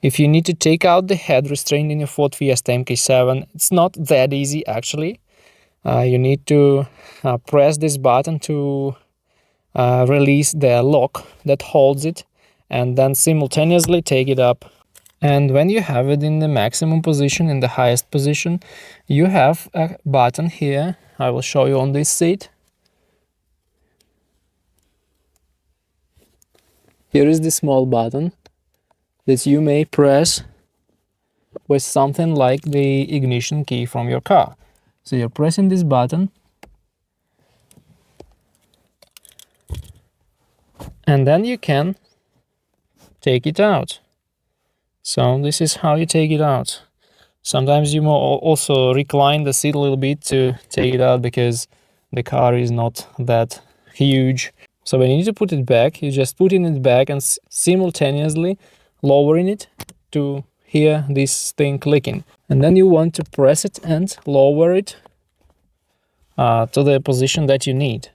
If you need to take out the head restraint in your Ford Fiesta MK7, it's not that easy actually. You need to press this button to release the lock that holds it, and then simultaneously take it up. And when you have it in the maximum position, in the highest position, you have a button here. I will show you on this seat. Here is the small button that you may press with something like the ignition key from your car. So you're pressing this button, and then you can take it out. So this is how you take it out. Sometimes you will also recline the seat a little bit to take it out because the car is not that huge. So when you need to put it back, you just put it back and simultaneously lowering it to hear this thing clicking. And then you want to press it and lower it to the position that you need.